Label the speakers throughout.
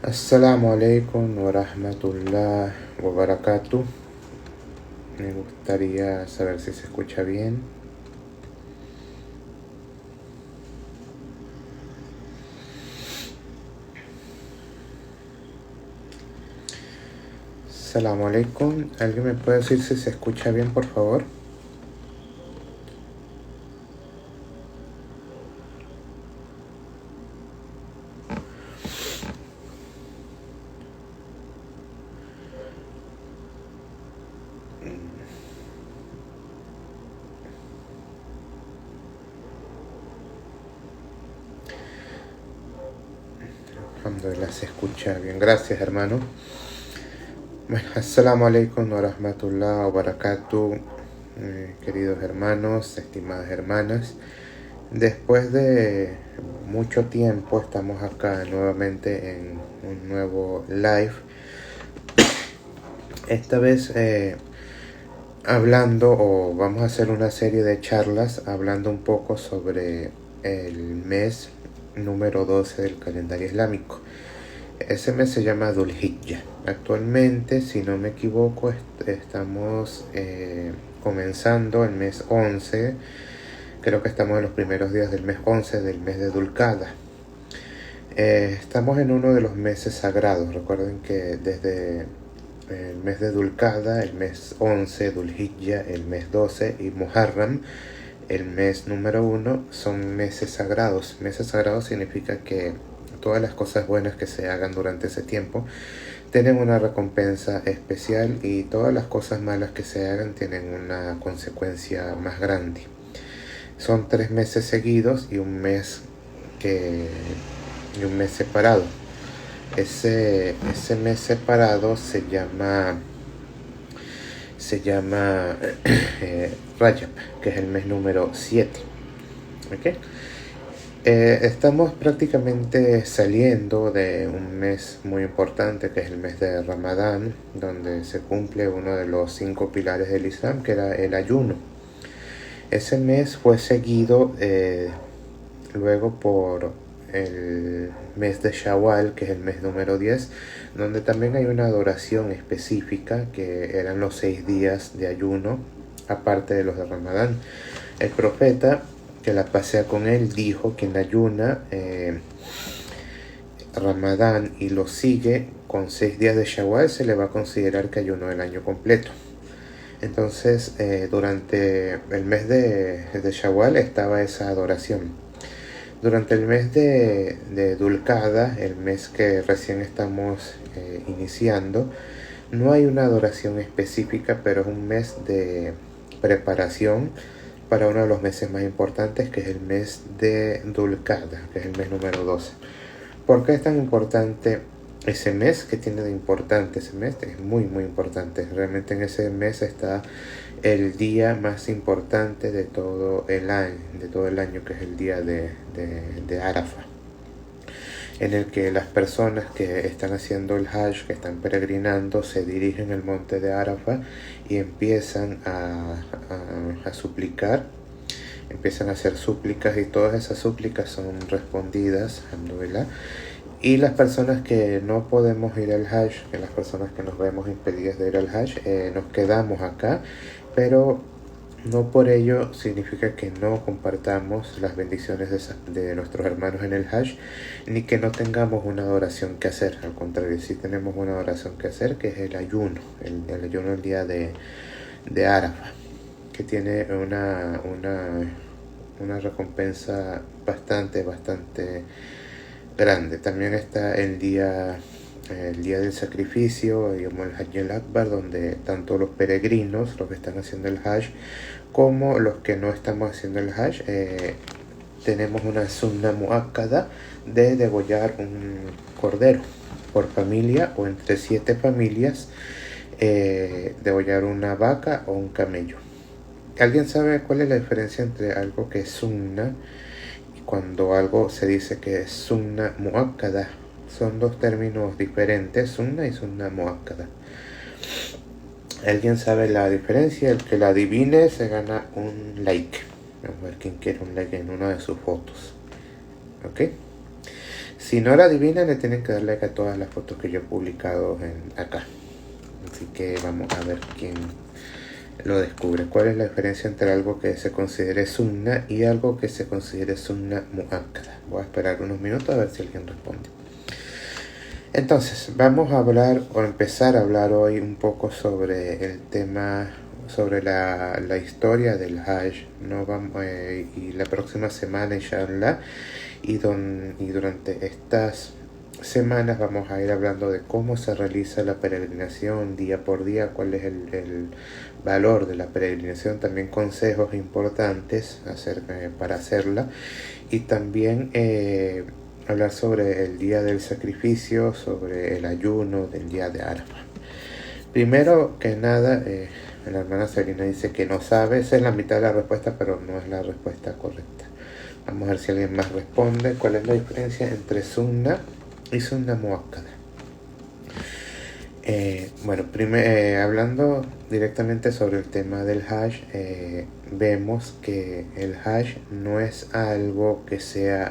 Speaker 1: Assalamu alaikum wa rahmatullah wa barakatuh. Me gustaría saber si se escucha bien. Assalamu alaikum. ¿Alguien me puede decir si se escucha bien, por favor? Alhamdulillah, se escucha bien. Gracias, hermano. Bueno, assalamu alaikum wa rahmatullah wa barakatuh. Queridos hermanos, estimadas hermanas. Después de mucho tiempo estamos acá nuevamente en un nuevo live. Esta vez hablando, o vamos a hacer una serie de charlas hablando un poco sobre el mes número 12 del calendario islámico. Ese mes se llama Dhul Hijjah. Actualmente, si no me equivoco, estamos comenzando el mes 11. Creo que estamos en los primeros días del mes 11 del mes de Dhul Qa'dah. Estamos en uno de los meses sagrados. Recuerden que desde el mes de Dhul Qa'dah, el mes 11, Dhul Hijjah, el mes 12 y Muharram, el mes número 1, son meses sagrados. Meses sagrados significa que todas las cosas buenas que se hagan durante ese tiempo tienen una recompensa especial, y todas las cosas malas que se hagan tienen una consecuencia más grande. Son 3 meses seguidos y un mes separado. Ese mes separado se llama Rajab, que es el mes número 7. ¿Okay? Estamos prácticamente saliendo de un mes muy importante, que es el mes de Ramadán, donde se cumple uno de los 5 pilares del Islam, que era el ayuno. Ese mes fue seguido luego por el mes de Shawwal, que es el mes número 10, donde también hay una adoración específica, que eran los 6 días de ayuno, aparte de los de Ramadán. El profeta, que la pasea con él, dijo: quien ayuna Ramadán y lo sigue con 6 días de Shawwal, se le va a considerar que ayunó el año completo. Entonces, durante el mes de Shawwal estaba esa adoración. Durante el mes de Dhul Qa'dah, el mes que recién estamos iniciando, no hay una adoración específica, pero es un mes de preparación para uno de los meses más importantes, que es el mes de Dhul Qa'dah, que es el mes número 12. ¿Por qué es tan importante ese mes? ¿Qué tiene de importante ese mes? Es muy muy importante. Realmente en ese mes está el día más importante de todo el año, que es el día de Arafah, en el que las personas que están haciendo el Hajj, que están peregrinando, se dirigen al monte de Arafah y empiezan a suplicar, empiezan a hacer súplicas, y todas esas súplicas son respondidas, alhamdulillah. Y las personas que no podemos ir al Hajj, que las personas que nos vemos impedidas de ir al Hajj, nos quedamos acá, pero no por ello significa que no compartamos las bendiciones de nuestros hermanos en el Hajj, ni que no tengamos una adoración que hacer. Al contrario, sí tenemos una adoración que hacer, que es el ayuno, el ayuno el día de Arafah, que tiene una recompensa bastante grande. También está el día del sacrificio, digamos el Hajj al-Akbar, donde tanto los peregrinos, los que están haciendo el Hajj, como los que no estamos haciendo el Hajj, tenemos una sunna muakkada de degollar un cordero por familia, o entre 7 familias, degollar una vaca o un camello. ¿Alguien sabe cuál es la diferencia entre algo que es sunna y cuando algo se dice que es sunna muakkada? Son 2 términos diferentes, sunna y sunna muakkada. ¿Alguien sabe la diferencia? El que la adivine se gana un like. Vamos a ver quién quiere un like en una de sus fotos. ¿Ok? Si no la adivinan, le tienen que dar like a todas las fotos que yo he publicado acá. Así que vamos a ver quién lo descubre. ¿Cuál es la diferencia entre algo que se considere sunna y algo que se considere sunna muakkada? Voy a esperar unos minutos a ver si alguien responde. Entonces, vamos a hablar o empezar a hablar hoy un poco sobre el tema, sobre la historia del Hajj, ¿no? Y la próxima semana, inshallah, y durante estas semanas vamos a ir hablando de cómo se realiza la peregrinación día por día, cuál es el valor de la peregrinación, también consejos importantes para hacerla, y también hablar sobre el día del sacrificio, sobre el ayuno del día de Arafat. Primero que nada, la hermana Selina dice que no sabe. Esa es la mitad de la respuesta, pero no es la respuesta correcta. Vamos a ver si alguien más responde. ¿Cuál es la diferencia entre sunna y sunna muakkada? Bueno, hablando directamente sobre el tema del Hajj, vemos que el Hajj no es algo que se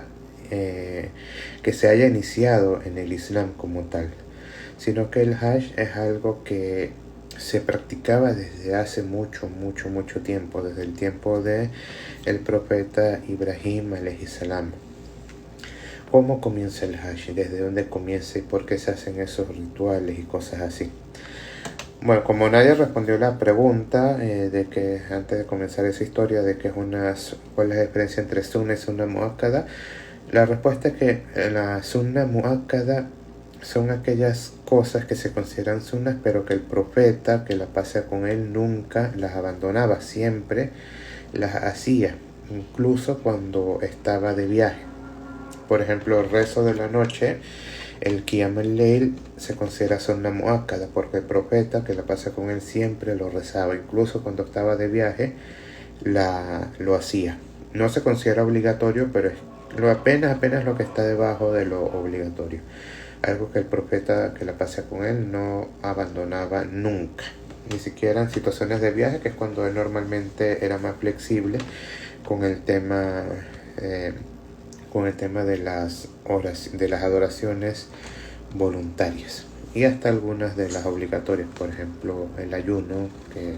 Speaker 1: haya iniciado en el Islam como tal, sino que el Hajj es algo que se practicaba desde hace mucho tiempo, desde el tiempo de el profeta Ibrahim alayhi salam. ¿Cómo comienza el Hajj? ¿Desde dónde comienza y por qué se hacen esos rituales y cosas así? Bueno, como nadie respondió la pregunta de que antes de comenzar esa historia de que cuál es la diferencia entre sunna y sunna muakkada, la respuesta es que la sunna muakkada son aquellas cosas que se consideran sunnas, pero que el profeta, que la pasa con él, nunca las abandonaba, siempre las hacía, incluso cuando estaba de viaje. Por ejemplo, el rezo de la noche, el Qiyam al-Layl, se considera sunna muakkada porque el profeta, que la pasa con él, siempre lo rezaba, incluso cuando estaba de viaje lo hacía. No se considera obligatorio, pero es apenas lo que está debajo de lo obligatorio. Algo que el profeta, que la pasa con él, no abandonaba nunca, ni siquiera en situaciones de viaje, que es cuando él normalmente era más flexible con el tema de las horas, de las adoraciones voluntarias, y hasta algunas de las obligatorias, por ejemplo el ayuno, que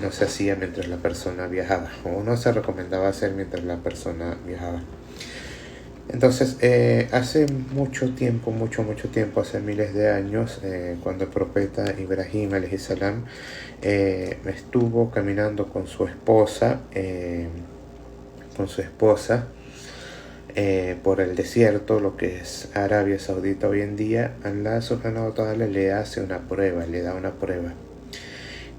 Speaker 1: no se hacía mientras la persona viajaba, o no se recomendaba hacer mientras la persona viajaba. Entonces, hace mucho tiempo, hace miles de años, cuando el profeta Ibrahim alayhi salam estuvo caminando con su esposa, por el desierto, lo que es Arabia Saudita hoy en día, Allah subhanahu wa ta'ala le da una prueba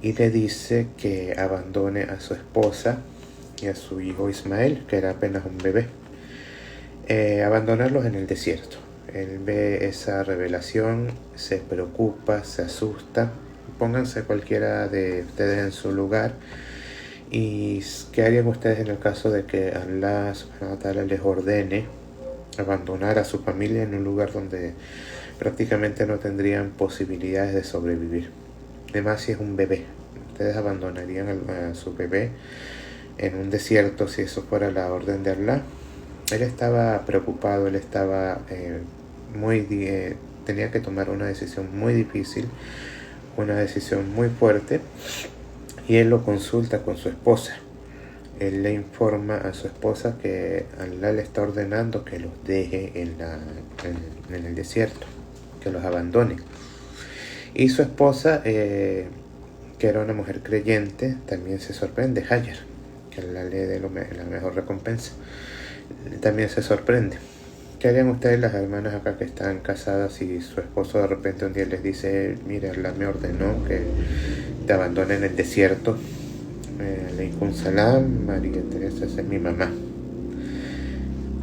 Speaker 1: y le dice que abandone a su esposa y a su hijo Ismael, que era apenas un bebé. Abandonarlos en el desierto. Él ve esa revelación, se preocupa, se asusta. Pónganse cualquiera de ustedes en su lugar. ¿Y qué harían ustedes en el caso de que Allah subhanahu wa ta'ala les ordene abandonar a su familia en un lugar donde prácticamente no tendrían posibilidades de sobrevivir? Además, si es un bebé, ¿ustedes abandonarían a su bebé en un desierto si eso fuera la orden de Allah? Él estaba preocupado, él estaba tenía que tomar una decisión muy difícil, una decisión muy fuerte, y él lo consulta con su esposa. Él le informa a su esposa que Allah le está ordenando que los deje en el desierto, que los abandone. Y su esposa, que era una mujer creyente, también se sorprende, Hajar, que Allah le dé la mejor recompensa. También se sorprende. ¿Qué harían ustedes, las hermanas acá que están casadas, si su esposo de repente un día les dice: mira, Allah me ordenó que te abandone en el desierto? Aleikum salam, María Teresa, esa es mi mamá.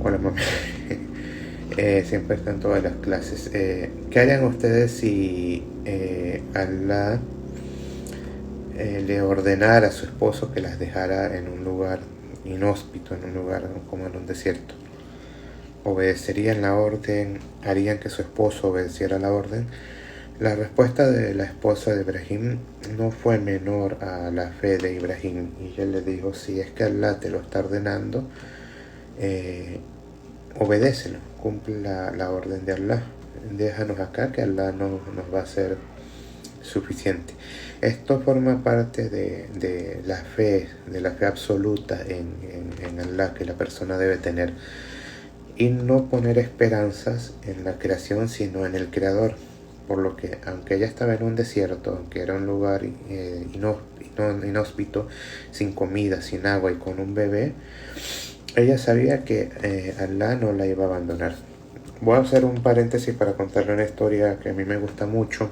Speaker 1: Hola, mamá. Siempre está en todas las clases. ¿Qué harían ustedes si Allah le ordenara a su esposo que las dejara en un lugar inhóspito, en un lugar como en un desierto? ¿Obedecerían la orden? ¿Harían que su esposo obedeciera la orden? La respuesta de la esposa de Ibrahim no fue menor a la fe de Ibrahim, y ella le dijo: si es que Allah te lo está ordenando, obedécelo, cumple la orden de Allah. Déjanos acá que Allah nos va a ser suficiente. Esto forma parte de la fe absoluta en Allah que la persona debe tener, y no poner esperanzas en la creación sino en el creador. Por lo que, aunque ella estaba en un desierto, aunque era un lugar inhóspito, sin comida, sin agua y con un bebé, ella sabía que Allah no la iba a abandonar. Voy a hacer un paréntesis para contarle una historia que a mí me gusta mucho,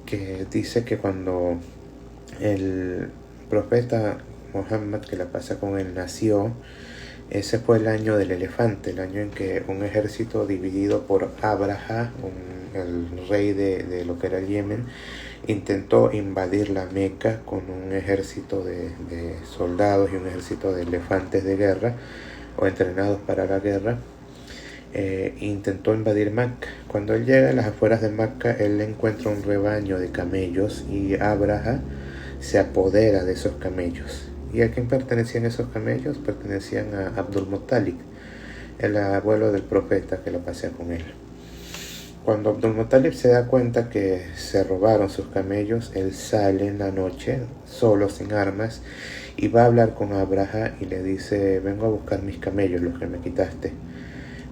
Speaker 1: que dice que cuando el profeta Muhammad, que la pasa con él, nació, ese fue el año del elefante, el año en que un ejército dividido por Abraha, el rey de lo que era el Yemen, intentó invadir la Meca con un ejército de soldados y un ejército de elefantes de guerra o entrenados para la guerra. Intentó invadir Meca. Cuando él llega a las afueras de Meca, él encuentra un rebaño de camellos y Abraha se apodera de esos camellos. ¿Y a quién pertenecían esos camellos? Pertenecían a Abdul Muttalib, el abuelo del profeta que la pasea con él. Cuando Abdul Muttalib se da cuenta que se robaron sus camellos, él sale en la noche, solo, sin armas, y va a hablar con Abraha y le dice: vengo a buscar mis camellos, los que me quitaste.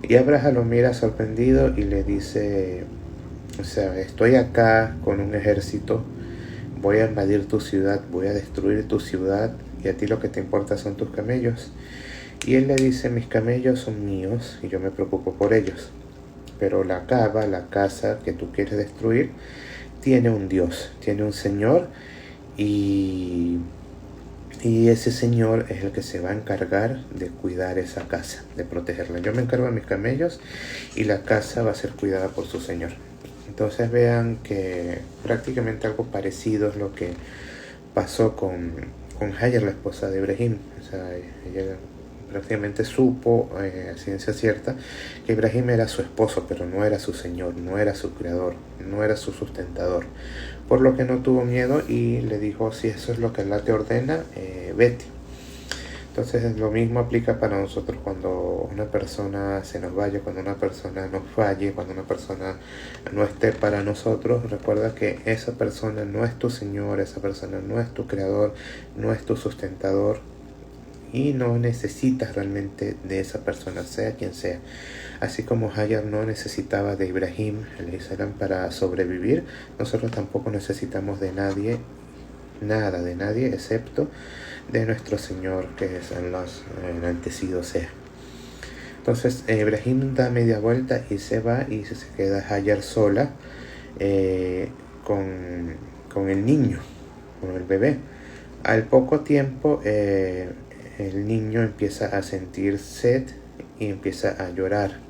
Speaker 1: Y Abraha lo mira sorprendido y le dice: o sea, estoy acá con un ejército, voy a invadir tu ciudad, voy a destruir tu ciudad, y a ti lo que te importa son tus camellos. Y él le dice: mis camellos son míos y yo me preocupo por ellos, pero la Kaaba, la casa que tú quieres destruir, tiene un Dios, tiene un Señor, y ese Señor es el que se va a encargar de cuidar esa casa, de protegerla. Yo me encargo de mis camellos y la casa va a ser cuidada por su Señor. Entonces vean que prácticamente algo parecido es lo que pasó con Hajar, la esposa de Ibrahim. O sea, ella prácticamente supo a ciencia cierta que Ibrahim era su esposo, pero no era su Señor, no era su creador, no era su sustentador. Por lo que no tuvo miedo y le dijo: si eso es lo que Allah te ordena, vete. Entonces lo mismo aplica para nosotros cuando una persona se nos vaya, cuando una persona nos falle, cuando una persona no esté para nosotros. Recuerda que esa persona no es tu Señor, esa persona no es tu creador, no es tu sustentador, y no necesitas realmente de esa persona, sea quien sea. Así como Hajar no necesitaba de Ibrahim salam para sobrevivir, nosotros tampoco necesitamos de nadie, nada de nadie, excepto de nuestro Señor, que es Allah, enaltecido sea. Entonces Ibrahim da media vuelta y se va, y se queda Hajar sola con el niño, con el bebé. Al poco tiempo el niño empieza a sentir sed y empieza a llorar.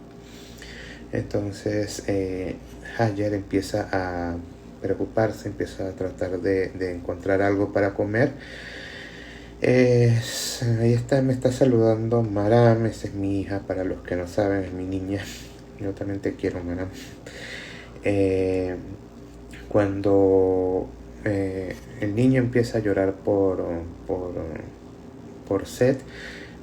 Speaker 1: Entonces Hajar empieza a preocuparse, empieza a tratar de encontrar algo para comer. Ahí está, me está saludando Maram, esa es mi hija, para los que no saben, es mi niña. Yo también te quiero, Maram. Cuando el niño empieza a llorar por sed,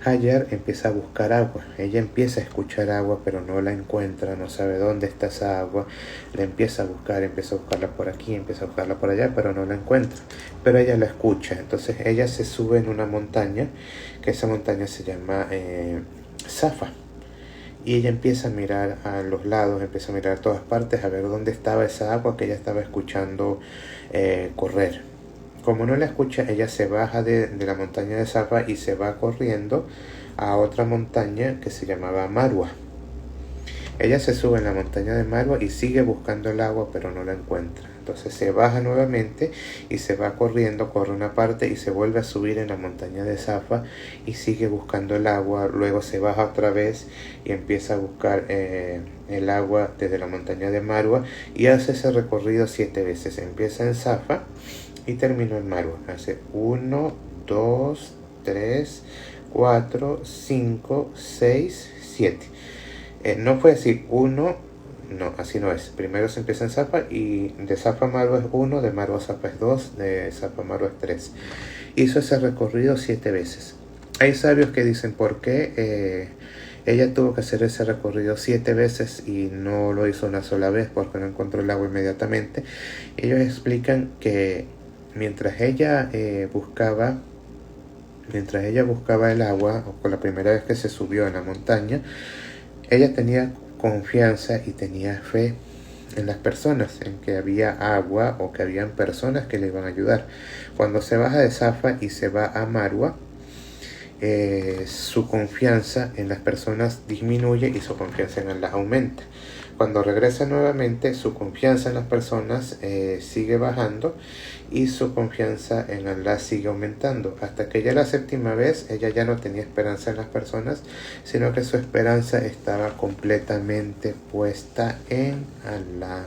Speaker 1: Hajar empieza a buscar agua. Ella empieza a escuchar agua, pero no la encuentra, no sabe dónde está esa agua. La empieza a buscarla por aquí, empieza a buscarla por allá, pero no la encuentra. Pero ella la escucha. Entonces ella se sube en una montaña, que esa montaña se llama Safa. Y ella empieza a mirar a los lados, empieza a mirar a todas partes, a ver dónde estaba esa agua que ella estaba escuchando correr. Como no la escucha, ella se baja de la montaña de Safa y se va corriendo a otra montaña que se llamaba Marwa. Ella se sube en la montaña de Marwa y sigue buscando el agua, pero no la encuentra. Entonces se baja nuevamente y se va corriendo, corre una parte y se vuelve a subir en la montaña de Safa y sigue buscando el agua. Luego se baja otra vez y empieza a buscar el agua desde la montaña de Marwa, y hace ese recorrido 7 veces. Empieza en Safa y terminó en Marwa. Hace 1, 2, 3, 4, 5, 6, 7. No puede decir 1, no, así no es. Primero se empieza en Safa, y de Safa a Marwa es 1, de Marwa a Safa es 2, de Safa a Marwa es 3. Hizo ese recorrido 7 veces. Hay sabios que dicen por qué Ella tuvo que hacer ese recorrido 7 veces y no lo hizo una sola vez porque no encontró el agua inmediatamente. Ellos explican que mientras ella buscaba el agua, o con la primera vez que se subió en la montaña, ella tenía confianza y tenía fe en las personas, en que había agua o que habían personas que le iban a ayudar. Cuando se baja de Safa y se va a Marwa, su confianza en las personas disminuye y su confianza en Allah aumenta. Cuando regresa nuevamente, su confianza en las personas sigue bajando y su confianza en Allah sigue aumentando, hasta que ya la séptima vez ella ya no tenía esperanza en las personas, sino que su esperanza estaba completamente puesta en Allah.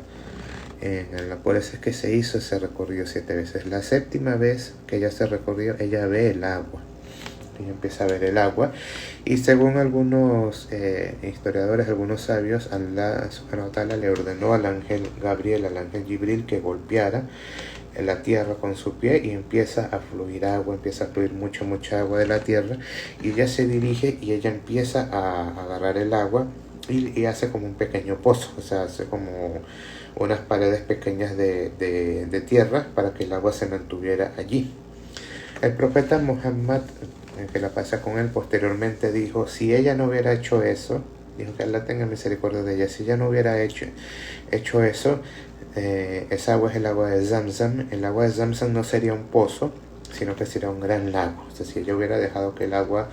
Speaker 1: Por eso es que se hizo ese recorrido 7 veces. La séptima vez que ella se recorrió, ella ve el agua. Ella empieza a ver el agua, y según algunos historiadores, algunos sabios, Allah subhanahu wa ta'ala le ordenó al ángel Gabriel, al ángel Jibril, que golpeara en la tierra con su pie, y empieza a fluir agua, empieza a fluir mucha agua de la tierra, y ella se dirige y ella empieza a agarrar el agua y hace como un pequeño pozo, o sea, hace como unas paredes pequeñas de tierra para que el agua se mantuviera allí. El profeta Muhammad, que la pasa con él, posteriormente dijo, si ella no hubiera hecho eso, dijo que Allah tenga misericordia de ella, si ella no hubiera hecho eso, esa agua es el agua de Zamzam. El agua de Zamzam no sería un pozo, sino que sería un gran lago. O sea, si ella hubiera dejado que el agua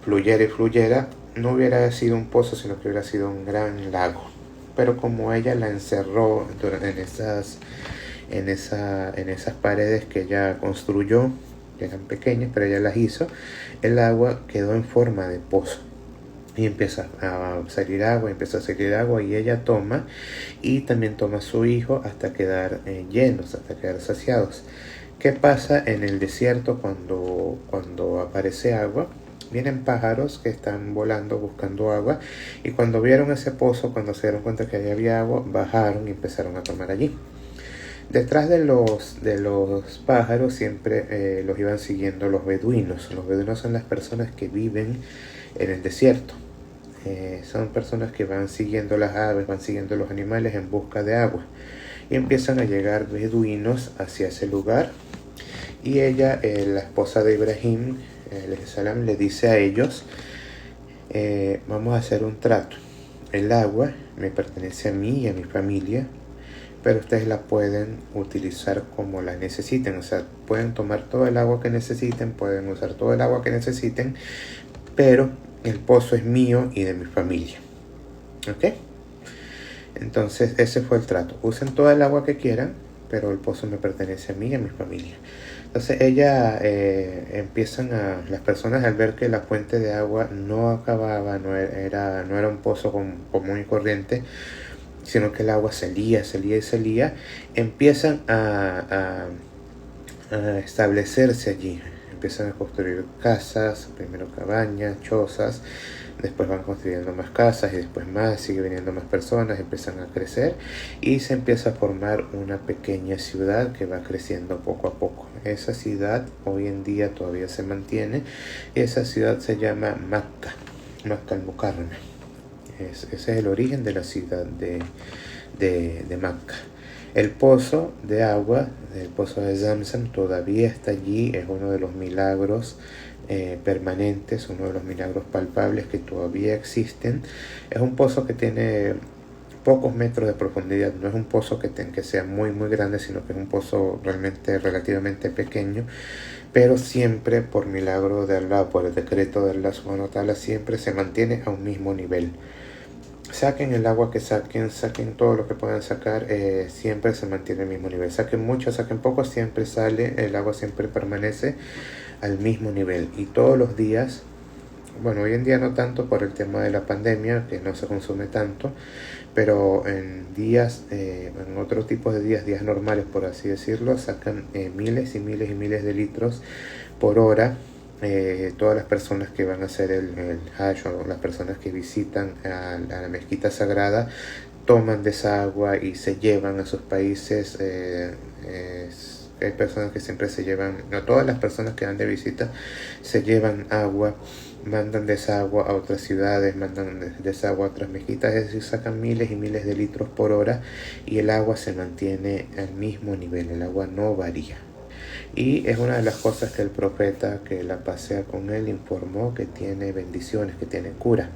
Speaker 1: fluyera, no hubiera sido un pozo, sino que hubiera sido un gran lago. Pero como ella la encerró en esas paredes que ella construyó, que eran pequeñas, pero ella las hizo, el agua quedó en forma de pozo. Y empieza a salir agua, y ella toma, y también toma a su hijo hasta quedar llenos, hasta quedar saciados. ¿Qué pasa en el desierto cuando aparece agua? Vienen pájaros que están volando buscando agua, y cuando vieron ese pozo, cuando se dieron cuenta que ahí había agua, bajaron y empezaron a tomar allí. Detrás de los pájaros siempre los iban siguiendo los beduinos. Los beduinos son las personas que viven en el desierto. Son personas que van siguiendo las aves, van siguiendo los animales en busca de agua. Y empiezan a llegar beduinos hacia ese lugar. Y ella, la esposa de Ibrahim, salam, le dice a ellos, vamos a hacer un trato. El agua me pertenece a mí y a mi familia, pero ustedes la pueden utilizar como la necesiten. O sea, pueden tomar todo el agua que necesiten, pueden usar todo el agua que necesiten, pero el pozo es mío y de mi familia. ¿Ok? Entonces ese fue el trato. Usen toda el agua que quieran, pero el pozo me pertenece a mí y a mi familia. Entonces las personas, al ver que la fuente de agua no acababa, no era un pozo común y corriente, sino que el agua salía, empiezan a establecerse allí. Empiezan a construir casas, primero cabañas, chozas, después van construyendo más casas y después más, sigue viniendo más personas, empiezan a crecer y se empieza a formar una pequeña ciudad que va creciendo poco a poco. Esa ciudad hoy en día todavía se mantiene, y esa ciudad se llama Macca al-Mukarrama. Ese es el origen de la ciudad de Macca. El pozo de agua, el pozo de Zamzam, todavía está allí. Es uno de los milagros permanentes, uno de los milagros palpables que todavía existen. Es un pozo que tiene pocos metros de profundidad. No es un pozo que sea muy grande, sino que es un pozo realmente relativamente pequeño, pero siempre por milagro de Allah, por el decreto de Allah subhanahu wa ta'ala, siempre se mantiene a un mismo nivel. Saquen el agua que saquen todo lo que puedan sacar, siempre se mantiene el mismo nivel. Saquen mucho, saquen poco, siempre sale, el agua siempre permanece al mismo nivel. Y todos los días, bueno, hoy en día no tanto por el tema de la pandemia, que no se consume tanto, pero en otros tipos de días normales, por así decirlo, sacan miles y miles de litros por hora. Todas las personas que van a hacer el Hajj, o las personas que visitan a la mezquita sagrada, toman de esa agua y se llevan a sus países Hay personas que siempre se llevan, no todas las personas que van de visita se llevan agua, mandan desagua a otras ciudades, mandan desagua a otras mezquitas, es decir, sacan miles y miles de litros por hora y el agua se mantiene al mismo nivel, el agua no varía. Y es una de las cosas que el profeta que la pasea con él informó, que tiene bendiciones, que tiene cura.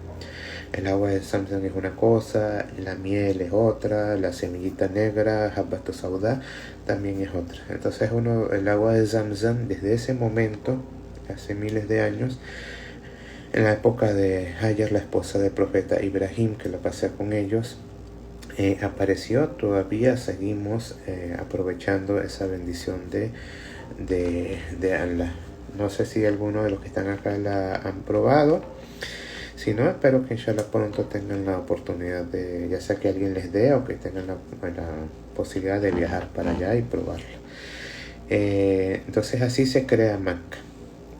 Speaker 1: El agua de Zamzam es una cosa, la miel es otra, la semillita negra, Habbatus Sauda, también es otra. Entonces el agua de Zamzam desde ese momento, hace miles de años, en la época de Hajar, la esposa del profeta Ibrahim, que la pasea con ellos, apareció. Todavía seguimos aprovechando esa bendición de Allah. No sé si alguno de los que están acá la han probado. Si no, espero que inshallah pronto tengan la oportunidad de, ya sea que alguien les dé o que tengan la posibilidad de viajar para allá y probarla. Entonces así se crea Mecca.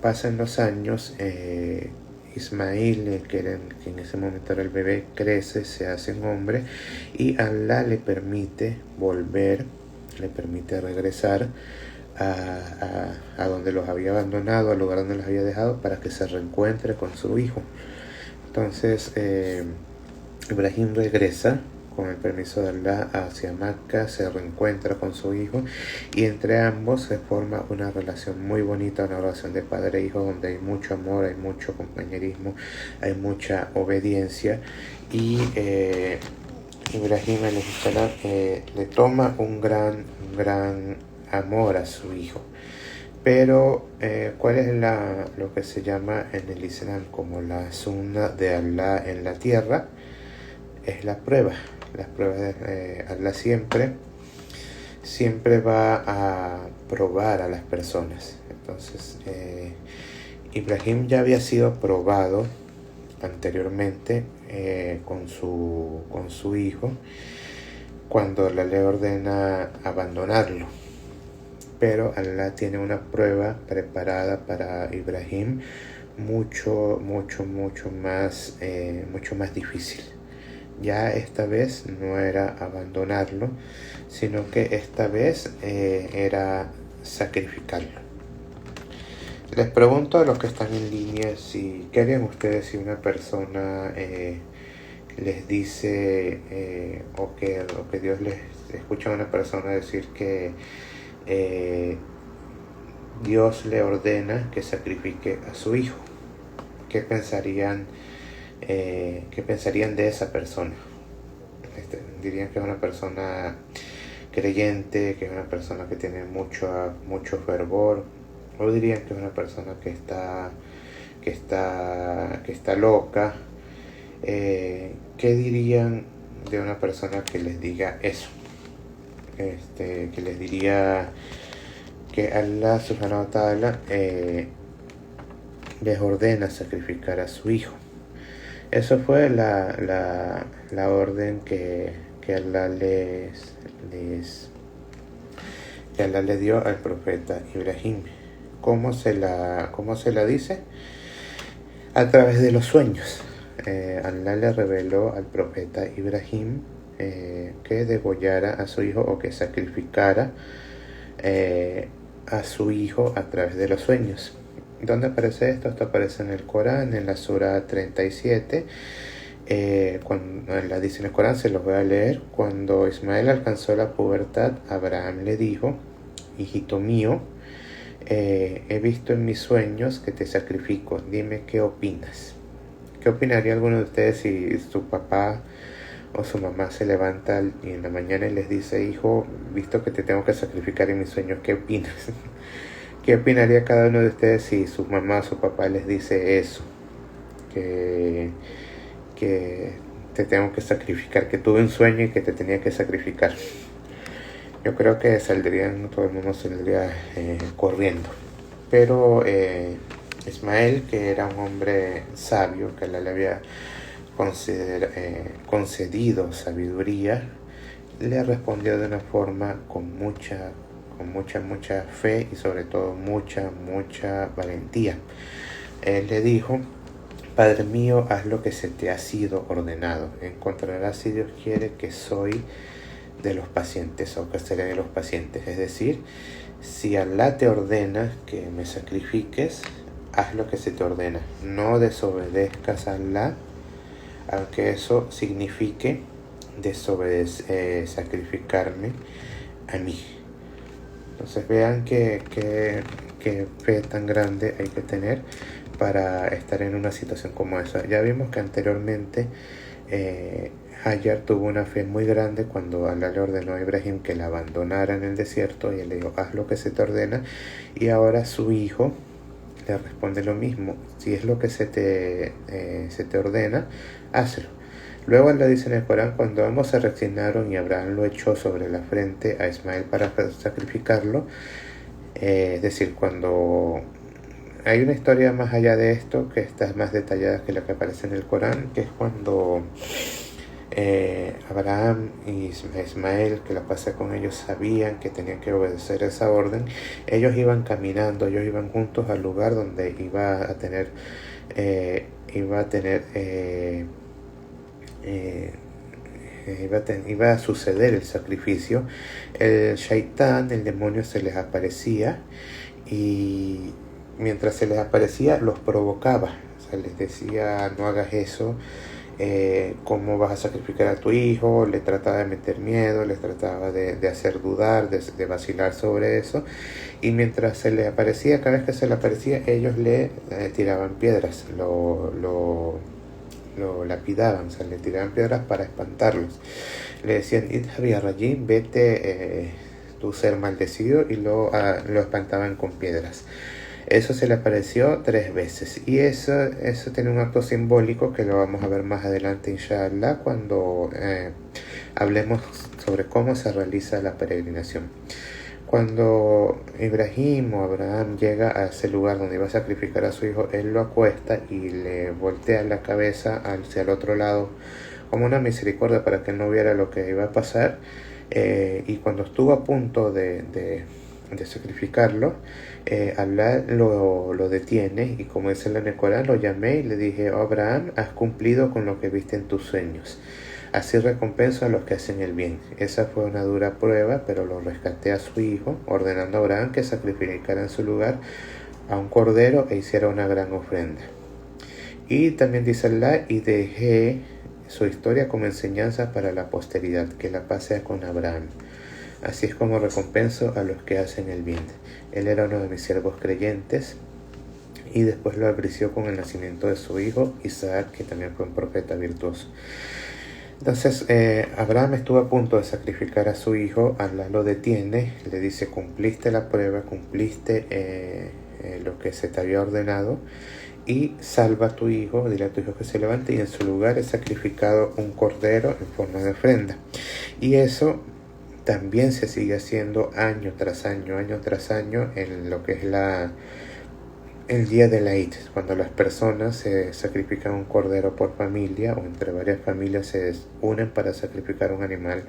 Speaker 1: Pasan los años, Ismail, que en ese momento era el bebé, crece, se hace un hombre y Allah le permite volver, le permite regresar a donde los había abandonado, al lugar donde los había dejado, para que se reencuentre con su hijo. Entonces Ibrahim regresa con el permiso de Allah hacia Mecca, se reencuentra con su hijo y entre ambos se forma una relación muy bonita, una relación de padre e hijo donde hay mucho amor, hay mucho compañerismo, hay mucha obediencia y Ibrahim le toma un gran amor a su hijo. Pero, ¿cuál es lo que se llama en el Islam como la sunna de Allah en la tierra? Es la prueba. Las pruebas de Allah siempre va a probar a las personas. Entonces, Ibrahim ya había sido probado anteriormente con su hijo cuando Allah le ordena abandonarlo. Pero Allah tiene una prueba preparada para Ibrahim mucho más difícil. Ya esta vez no era abandonarlo, sino que esta vez era sacrificarlo. Les pregunto a los que están en línea si qué harían ustedes si una persona les dice o que Dios les escucha a una persona decir que Dios le ordena que sacrifique a su hijo. ¿Qué pensarían de esa persona? Dirían que es una persona creyente, que es una persona que tiene mucho fervor, o dirían que es una persona que está loca. ¿Qué dirían de una persona que les diga eso? Que les diría que Allah subhanahu wa ta'ala les ordena sacrificar a su hijo. Eso fue la orden que Allah le dio al profeta Ibrahim. ¿Cómo se la dice? A través de los sueños. Allah le reveló al profeta Ibrahim que degollara a su hijo o que sacrificara a su hijo a través de los sueños. ¿Dónde aparece esto? Esto aparece en el Corán, en la Sura 37. Cuando Allah dice en el Corán, se los voy a leer. Cuando Ismael alcanzó la pubertad, Abraham le dijo: hijito mío, he visto en mis sueños que te sacrifico. Dime qué opinas. ¿Qué opinaría alguno de ustedes si su papá o su mamá se levanta y en la mañana y les dice: hijo, visto que te tengo que sacrificar en mis sueños, ¿qué opinas? ¿Qué opinaría cada uno de ustedes si su mamá o su papá les dice eso? Que te tengo que sacrificar, que tuve un sueño y que te tenía que sacrificar. Yo creo que todo el mundo saldría corriendo. Pero Ismael, que era un hombre sabio, que Allah le había concedido sabiduría, le respondió de una forma con mucha fe y sobre todo mucha valentía. Él le dijo: Padre mío, haz lo que se te ha sido ordenado. Encontrarás, si Dios quiere, que soy de los pacientes o que se lee de los pacientes. Es decir, si Allah te ordena que me sacrifiques, haz lo que se te ordena. No desobedezcas a Allah, aunque eso signifique sacrificarme a mí. Entonces vean qué fe tan grande hay que tener para estar en una situación como esa. Ya vimos que anteriormente Hajar tuvo una fe muy grande cuando Allah le ordenó a Ibrahim que la abandonara en el desierto, y él le dijo, haz lo que se te ordena, y ahora su hijo le responde lo mismo: si es lo que se te ordena, hazlo. Luego Allah dice en el Corán: cuando ambos se reclinaron y Abraham lo echó sobre la frente a Ismael para sacrificarlo, es decir, cuando hay una historia más allá de esto que está más detallada que la que aparece en el Corán, que es cuando Abraham y Ismael, que la pasé con ellos, sabían que tenían que obedecer esa orden. Ellos iban caminando, ellos iban juntos al lugar donde iba a suceder el sacrificio. El shaitán, el demonio, se les aparecía, y mientras se les aparecía los provocaba. O sea, les decía: no hagas eso, cómo vas a sacrificar a tu hijo. Le trataba de meter miedo, les trataba de hacer dudar, de vacilar sobre eso. Y mientras se les aparecía, cada vez que se les aparecía, ellos le tiraban piedras, lo lapidaban, o sea, le tiraban piedras para espantarlos. Le decían: Idhab ya Rajim, vete, tu ser maldecido, y lo espantaban con piedras. Eso se le apareció 3 veces, y eso tiene un acto simbólico que lo vamos a ver más adelante, inshallah, cuando hablemos sobre cómo se realiza la peregrinación. Cuando Ibrahim o Abraham llega a ese lugar donde iba a sacrificar a su hijo, él lo acuesta y le voltea la cabeza hacia el otro lado como una misericordia para que él no viera lo que iba a pasar. Y cuando estuvo a punto de sacrificarlo, Allah lo detiene, y como dice en el Corán, lo llamé y le dije: oh Abraham, has cumplido con lo que viste en tus sueños. Así recompenso a los que hacen el bien. Esa fue una dura prueba, pero lo rescaté a su hijo, ordenando a Abraham que sacrificara en su lugar a un cordero e hiciera una gran ofrenda. Y también dice Allah: y dejé su historia como enseñanza para la posteridad, que la paz sea con Abraham. Así es como recompenso a los que hacen el bien. Él era uno de mis siervos creyentes, y después lo apreció con el nacimiento de su hijo Isaac, que también fue un profeta virtuoso. Entonces Abraham estuvo a punto de sacrificar a su hijo. Allah lo detiene, le dice: cumpliste la prueba, cumpliste lo que se te había ordenado, y salva a tu hijo, dile a tu hijo que se levante, y en su lugar es sacrificado un cordero en forma de ofrenda. Y eso también se sigue haciendo año tras año en lo que es el día de la Eid, cuando las personas se sacrifican un cordero por familia, o entre varias familias se unen para sacrificar un animal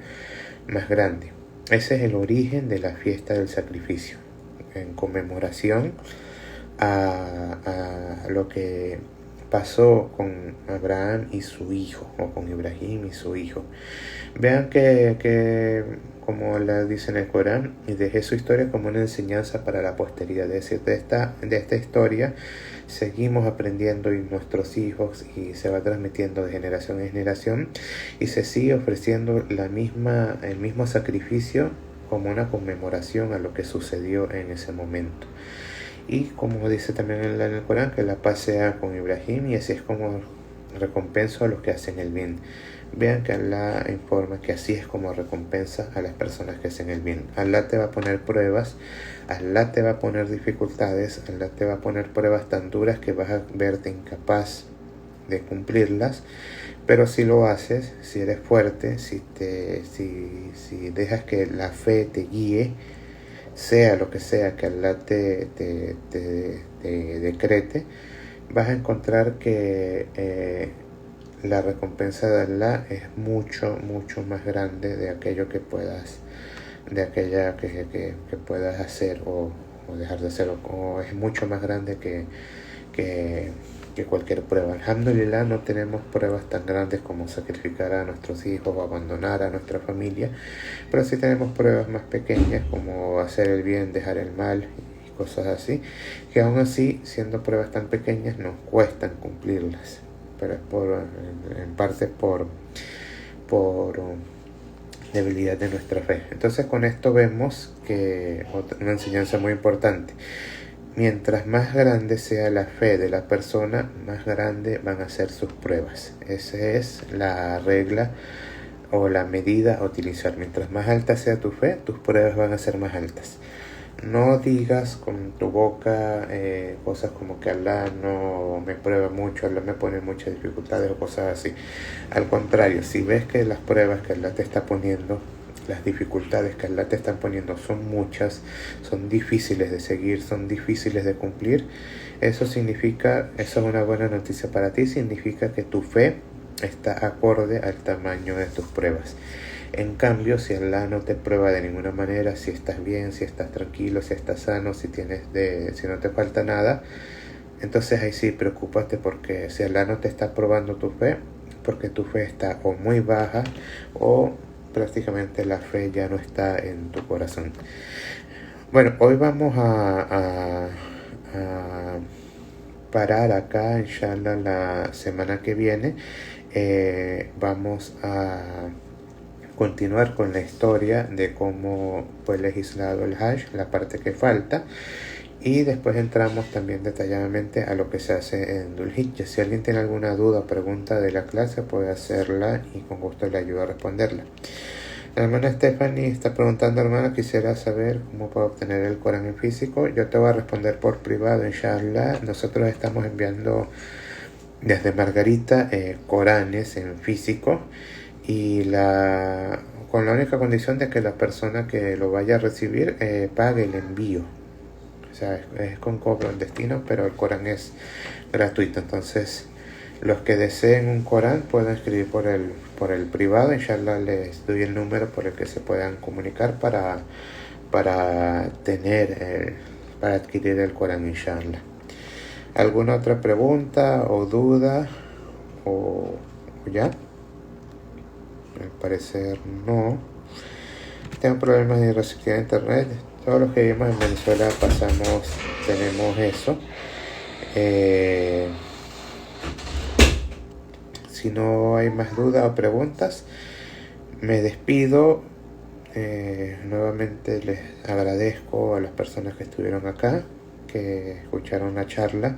Speaker 1: más grande. Ese es el origen de la fiesta del sacrificio, en conmemoración a lo que pasó con Abraham y su hijo, o con Ibrahim y su hijo. Vean que como la dice en el Corán, y dejé su historia como una enseñanza para la posteridad. Es decir, de esta historia seguimos aprendiendo, y nuestros hijos, y se va transmitiendo de generación en generación, y se sigue ofreciendo el mismo sacrificio como una conmemoración a lo que sucedió en ese momento. Y como dice también en el Corán, que la paz sea con Ibrahim, y así es como recompenso a los que hacen el bien. Vean que Allah informa que así es como recompensa a las personas que hacen el bien. Allah te va a poner pruebas, Allah te va a poner dificultades, Allah te va a poner pruebas tan duras que vas a verte incapaz de cumplirlas, pero si lo haces, si eres fuerte, si dejas que la fe te guíe, sea lo que sea que Allah te decrete, vas a encontrar que la recompensa de Allah es mucho más grande de aquello que puedas hacer o dejar de hacer, o es mucho más grande que que cualquier prueba. Alhamdulillah, no tenemos pruebas tan grandes como sacrificar a nuestros hijos o abandonar a nuestra familia, pero sí tenemos pruebas más pequeñas como hacer el bien, dejar el mal y cosas así, que aún así, siendo pruebas tan pequeñas, nos cuestan cumplirlas, pero es en parte por debilidad de nuestra fe. Entonces con esto vemos que una enseñanza muy importante: mientras más grande sea la fe de la persona, más grande van a ser sus pruebas. Esa es la regla o la medida a utilizar. Mientras más alta sea tu fe, tus pruebas van a ser más altas. No digas con tu boca cosas como que Allah no me prueba mucho, Allah me pone muchas dificultades o cosas así. Al contrario, si ves que las pruebas que Allah te está poniendo, las dificultades que Allah te están poniendo son muchas, son difíciles de seguir, son difíciles de cumplir, eso es una buena noticia para ti, significa que tu fe está acorde al tamaño de tus pruebas. En cambio, si Allah no te prueba de ninguna manera, si estás bien, si estás tranquilo, si estás sano, si no te falta nada, entonces ahí sí preocúpate, porque si Allah no te está probando tu fe, porque tu fe está o muy baja o prácticamente la fe ya no está en tu corazón. Bueno, hoy vamos a parar acá, inshallah. La semana que viene vamos a continuar con la historia de cómo fue legislado el Hajj, la parte que falta, y después entramos también detalladamente a lo que se hace en Dhul Hijjah. Si alguien tiene alguna duda o pregunta de la clase, puede hacerla y con gusto le ayudo a responderla. La hermana Stephanie está preguntando: hermana, quisiera saber cómo puedo obtener el Corán en físico. Yo te voy a responder por privado, inshallah. Nosotros estamos enviando desde Margarita Coranes en físico, y con la única condición de que la persona que lo vaya a recibir pague el envío. O sea, es con cobro en destino, pero el Corán es gratuito. Entonces, los que deseen un Corán pueden escribir por el privado. Inshallah les doy el número por el que se puedan comunicar para adquirir el Corán, inshallah. ¿Alguna otra pregunta o duda o ya? Al parecer no. Tengo problemas de recepción de internet. Todos los que vivimos en Venezuela tenemos eso. Si no hay más dudas o preguntas, me despido. Nuevamente les agradezco a las personas que estuvieron acá, que escucharon la charla.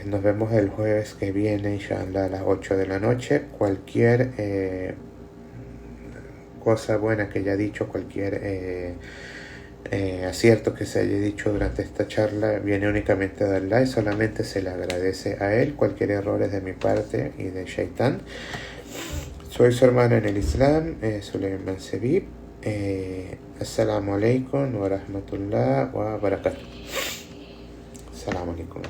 Speaker 1: Nos vemos el jueves que viene, inshallah, a las 8 de la noche. Cualquier cosa buena que haya dicho, cualquier acierto que se haya dicho durante esta charla, viene únicamente de Allah y solamente se le agradece a él. Cualquier error es de mi parte y de Shaitán. Soy su hermano en el Islam, Suleiman Sebib. Assalamu alaikum wa rahmatullah wa barakatuh. Assalamu alaikum.